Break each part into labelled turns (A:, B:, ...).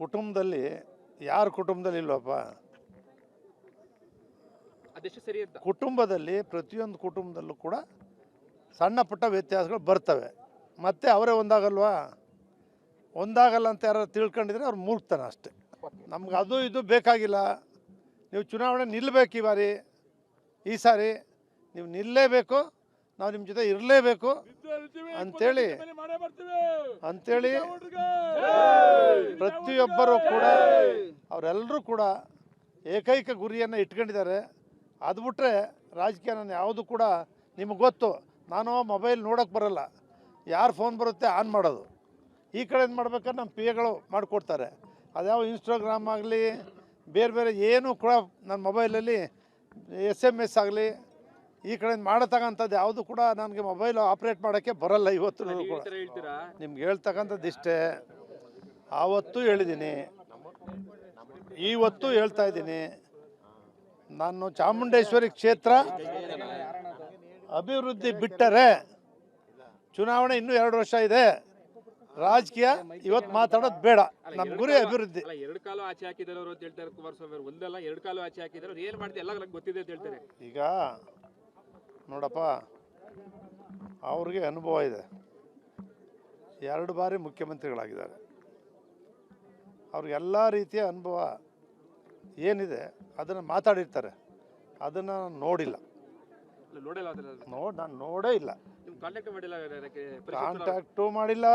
A: ಕುಟುಂಬದಲ್ಲಿ ಯಾರ ಕುಟುಂಬದಲ್ಲಿ ಇಲ್ವಪ್ಪ?
B: ಅದೆಷ್ಟು ಸರಿ ಅಂತ
A: ಕುಟುಂಬದಲ್ಲಿ ಪ್ರತಿಯೊಂದು ಕುಟುಂಬದಲ್ಲೂ ಕೂಡ ಸಣ್ಣ ಪುಟ್ಟ ವ್ಯತ್ಯಾಸಗಳು ಬರ್ತವೆ. ಮತ್ತೆ ಅವರೇ ಒಂದಾಗಲ್ವಾ? ಒಂದಾಗಲ್ಲ ಅಂತ ಯಾರು ತಿಳ್ಕೊಂಡಿದ್ರೆ ಅವ್ರು ಮೂರ್ಖತನ ಅಷ್ಟೇ. ನಮ್ಗೆ ಅದು ಇದು ಬೇಕಾಗಿಲ್ಲ. ನೀವು ಚುನಾವಣೆ ನಿಲ್ಲಬೇಕು ಈ ಸಾರಿ ನೀವು ನಿಲ್ಲಲೇಬೇಕು, ನಾವು ನಿಮ್ಮ ಜೊತೆ ಇರಲೇಬೇಕು ಅಂಥೇಳಿ ಪ್ರತಿಯೊಬ್ಬರೂ ಕೂಡ ಅವರೆಲ್ಲರೂ ಕೂಡ ಏಕೈಕ ಗುರಿಯನ್ನು ಇಟ್ಕೊಂಡಿದ್ದಾರೆ. ಅದು ಬಿಟ್ಟರೆ ರಾಜಕೀಯ ನಾನು ಯಾವುದು ಕೂಡ ನಿಮಗೆ ಗೊತ್ತು. ನಾನು ಮೊಬೈಲ್ ನೋಡೋಕ್ಕೆ ಬರೋಲ್ಲ, ಯಾರು ಫೋನ್ ಬರುತ್ತೆ ಆನ್ ಮಾಡೋದು. ಈ ಕಡೆಯಿಂದ ಮಾಡ್ಬೇಕಾದ್ರೆ ನಮ್ಮ ಪಿ ಎಗಳು ಮಾಡಿಕೊಡ್ತಾರೆ. ಅದ್ಯಾವ ಇನ್ಸ್ಟಾಗ್ರಾಮ್ ಆಗಲಿ ಬೇರೆ ಬೇರೆ ಏನೂ ಕೂಡ ನನ್ನ ಮೊಬೈಲಲ್ಲಿ SMS ಆಗಲಿ ಈ ಕಡೆಯಿಂದ ಮಾಡತಕ್ಕಂಥದ್ದು ಯಾವುದು ಕೂಡ ನನಗೆ ಮೊಬೈಲ್ ಆಪ್ರೇಟ್ ಮಾಡೋಕ್ಕೆ ಬರೋಲ್ಲ. ಇವತ್ತು ಕೂಡ ನಿಮ್ಗೆ ಹೇಳ್ತಕ್ಕಂಥದ್ದು ಇಷ್ಟೇ. ಆವತ್ತು ಹೇಳಿದ್ದೀನಿ, ಇವತ್ತು ಹೇಳ್ತಾ ಇದ್ದೀನಿ. ನಾನು ಚಾಮುಂಡೇಶ್ವರಿ ಕ್ಷೇತ್ರ ಅಭಿವೃದ್ಧಿ ಬಿಟ್ಟರೆ ಚುನಾವಣೆ ಇನ್ನೂ 2 ವರ್ಷ ಇದೆ. ರಾಜಕೀಯ ಇವತ್ತು ಮಾತಾಡೋದು ಬೇಡ. ನಮ್ಮ ಗುರಿ ಅಭಿವೃದ್ಧಿ.
B: ಎರಡು ಕಾಲು ಆಚೆ ಹಾಕಿದ್ದಾರೆ ಅವರು ಅಂತ ಹೇಳ್ತಾರೆ ಕುಮಾರಸ್ವಾಮಿ ಅವರು. ಒಂದಲ್ಲ 2 ಕಾಲು ಆಚೆ ಹಾಕಿದ್ದಾರೆ. ಏನು ಮಾಡಿದೆ ಎಲ್ಲ ಗೊತ್ತಿದೆ ಅಂತ ಹೇಳ್ತಾರೆ.
A: ಈಗ ನೋಡಪ್ಪ, ಅವ್ರಿಗೆ ಅನುಭವ ಇದೆ. 2 ಬಾರಿ ಮುಖ್ಯಮಂತ್ರಿಗಳಾಗಿದ್ದಾರೆ. ಅವ್ರಿಗೆಲ್ಲ ರೀತಿಯ ಅನುಭವ ಏನಿದೆ ಅದನ್ನು ಮಾತಾಡಿರ್ತಾರೆ. ಅದನ್ನು ನೋಡಿಲ್ಲ, ನಾನು ನೋಡೇ ಇಲ್ಲ, ಕಾಂಟ್ಯಾಕ್ಟು ಮಾಡಿಲ್ಲ.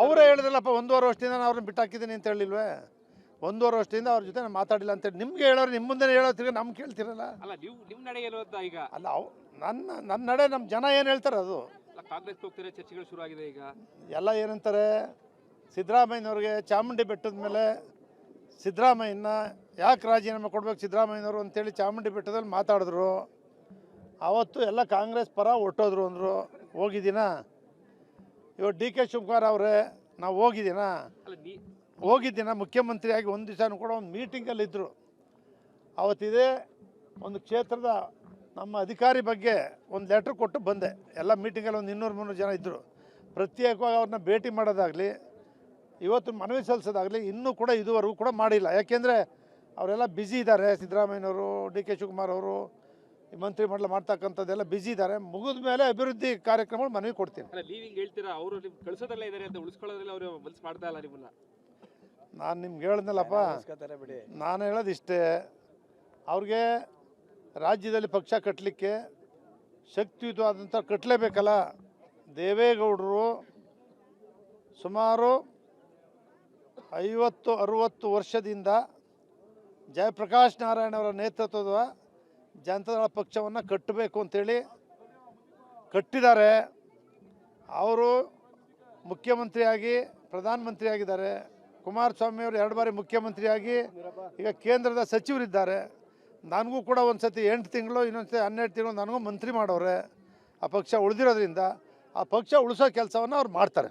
A: ಅವರೇ ಹೇಳಿದ್ರಲ್ಲಪ್ಪ 1.5 ವರ್ಷದಿಂದ ನಾನು ಅವ್ರನ್ನ ಬಿಟ್ಟಾಕಿದ್ದೀನಿ ಅಂತ ಹೇಳಿಲ್ವೇ? 1.5 ವರ್ಷದಿಂದ ಅವ್ರ ಜೊತೆ ನಾನು ಮಾತಾಡಿಲ್ಲ ಅಂತೇಳಿ ನಿಮ್ಗೆ ಹೇಳೋರು. ನಿಮ್ಮ ಮುಂದೆ ಹೇಳೋತ್ತಿಗೆ ನಮ್ಗೆ ಕೇಳ್ತಿರಲ್ಲ. ಅಲ್ಲ, ನನ್ನ ನಡೆ ನಮ್ಮ ಜನ ಏನು ಹೇಳ್ತಾರೆ ಅದು.
B: ಕಾಂಗ್ರೆಸ್ ಹೋಗ್ತಾರೆ, ಚರ್ಚೆಗಳು ಶುರು ಆಗಿದೆ ಈಗ.
A: ಎಲ್ಲ ಏನಂತಾರೆ, ಸಿದ್ದರಾಮಯ್ಯನವ್ರಿಗೆ ಚಾಮುಂಡಿ ಬೆಟ್ಟದ ಮೇಲೆ ಸಿದ್ದರಾಮಯ್ಯನ ಯಾಕೆ ರಾಜೀನಾಮೆ ಕೊಡ್ಬೇಕು ಸಿದ್ದರಾಮಯ್ಯನವರು ಅಂತೇಳಿ ಚಾಮುಂಡಿ ಬೆಟ್ಟದಲ್ಲಿ ಮಾತಾಡಿದ್ರು. ಆವತ್ತು ಎಲ್ಲ ಕಾಂಗ್ರೆಸ್ ಪರ ಹೊಟ್ಟೋದ್ರು ಅಂದರು. ಹೋಗಿದ್ದೀನ? ಇವತ್ತು DK ಶಿವಕುಮಾರ್ ಅವರೇ ನಾವು ಹೋಗಿದ್ದೀನ ಮುಖ್ಯಮಂತ್ರಿಯಾಗಿ ಒಂದು ದಿವಸನೂ ಕೂಡ ಒಂದು ಮೀಟಿಂಗಲ್ಲಿದ್ದರು. ಅವತ್ತಿದೆ ಒಂದು ಕ್ಷೇತ್ರದ ನಮ್ಮ ಅಧಿಕಾರಿ ಬಗ್ಗೆ ಒಂದು ಲೆಟ್ರ್ ಕೊಟ್ಟು ಬಂದೆ. ಎಲ್ಲ ಮೀಟಿಂಗಲ್ಲಿ ಒಂದು 200-300 ಜನ ಇದ್ದರು. ಪ್ರತ್ಯೇಕವಾಗಿ ಅವ್ರನ್ನ ಭೇಟಿ ಮಾಡೋದಾಗಲಿ ಇವತ್ತು ಮನವಿ ಸಲ್ಲಿಸೋದಾಗಲಿ ಇನ್ನೂ ಕೂಡ ಇದುವರೆಗೂ ಕೂಡ ಮಾಡಿಲ್ಲ. ಯಾಕೆಂದರೆ ಅವರೆಲ್ಲ ಬ್ಯುಸಿ ಇದ್ದಾರೆ. ಸಿದ್ದರಾಮಯ್ಯನವರು, DK ಶಿವಕುಮಾರ್ ಅವರು ಮಂತ್ರಿಮಂಡಲ ಮಾಡ್ತಕ್ಕಂಥದ್ದೆಲ್ಲ ಬ್ಯುಸಿ ಇದ್ದಾರೆ. ಮುಗಿದ ಮೇಲೆ ಅಭಿವೃದ್ಧಿ ಕಾರ್ಯಕ್ರಮಗಳು ಮನವಿ ಕೊಡ್ತೀನಿ. ನಾನು ನಿಮ್ಗೆ ಹೇಳಿದ್ನಲ್ಲಪ್ಪ, ನಾನು ಹೇಳೋದಿಷ್ಟೇ. ಅವ್ರಿಗೆ ರಾಜ್ಯದಲ್ಲಿ ಪಕ್ಷ ಕಟ್ಟಲಿಕ್ಕೆ ಶಕ್ತಿಯುತವಾದಂಥ ಕಟ್ಟಲೇಬೇಕಲ್ಲ. ದೇವೇಗೌಡರು ಸುಮಾರು 50-60 ವರ್ಷದಿಂದ ಜಯಪ್ರಕಾಶ್ ನಾರಾಯಣ ಅವರ ನೇತೃತ್ವದ ಜನತಾದಳ ಪಕ್ಷವನ್ನು ಕಟ್ಟಬೇಕು ಅಂತೇಳಿ ಕಟ್ಟಿದ್ದಾರೆ. ಅವರು ಮುಖ್ಯಮಂತ್ರಿಯಾಗಿ ಪ್ರಧಾನಮಂತ್ರಿಯಾಗಿದ್ದಾರೆ. ಕುಮಾರಸ್ವಾಮಿಯವರು 2 ಬಾರಿ ಮುಖ್ಯಮಂತ್ರಿಯಾಗಿ ಈಗ ಕೇಂದ್ರದ ಸಚಿವರಿದ್ದಾರೆ. ನನಗೂ ಕೂಡ ಒಂದು ಸತಿ 8 ತಿಂಗಳು, ಇನ್ನೊಂದು ಸತಿ 12 ತಿಂಗಳು ನನಗೂ ಮಂತ್ರಿ ಮಾಡೋರೆ. ಆ ಪಕ್ಷ ಉಳಿದಿರೋದ್ರಿಂದ ಆ ಪಕ್ಷ ಉಳಿಸೋ ಕೆಲಸವನ್ನು ಅವ್ರು ಮಾಡ್ತಾರೆ.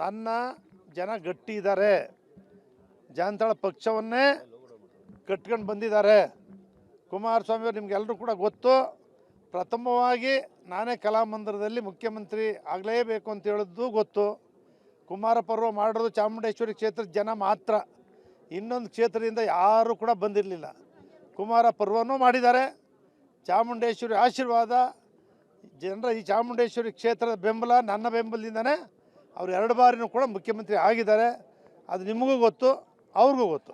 A: ನನ್ನ ಜನ ಗಟ್ಟಿ ಇದ್ದಾರೆ. ಜನತಾಳ ಪಕ್ಷವನ್ನೇ ಕಟ್ಕೊಂಡು ಬಂದಿದ್ದಾರೆ. ಕುಮಾರಸ್ವಾಮಿಯವರು ನಿಮಗೆಲ್ಲರೂ ಕೂಡ ಗೊತ್ತು. ಪ್ರಥಮವಾಗಿ ನಾನೇ ಕಲಾಮಂದಿರದಲ್ಲಿ ಮುಖ್ಯಮಂತ್ರಿ ಆಗಲೇಬೇಕು ಅಂತ ಹೇಳಿದ್ದು ಗೊತ್ತು. ಕುಮಾರ ಪರ್ವ ಮಾಡೋದು ಚಾಮುಂಡೇಶ್ವರಿ ಕ್ಷೇತ್ರದ ಜನ ಮಾತ್ರ. ಇನ್ನೊಂದು ಕ್ಷೇತ್ರದಿಂದ ಯಾರೂ ಕೂಡ ಬಂದಿರಲಿಲ್ಲ. ಕುಮಾರ ಪರ್ವನೂ ಮಾಡಿದ್ದಾರೆ. ಚಾಮುಂಡೇಶ್ವರಿ ಆಶೀರ್ವಾದ, ಜನರ ಈ ಚಾಮುಂಡೇಶ್ವರಿ ಕ್ಷೇತ್ರದ ಬೆಂಬಲ, ನನ್ನ ಬೆಂಬಲದಿಂದನೇ ಅವರು 2 ಬಾರಿನೂ ಕೂಡ ಮುಖ್ಯಮಂತ್ರಿ ಆಗಿದ್ದಾರೆ. ಅದು ನಿಮಗೂ ಗೊತ್ತು, ಅವ್ರಿಗೂ ಗೊತ್ತು.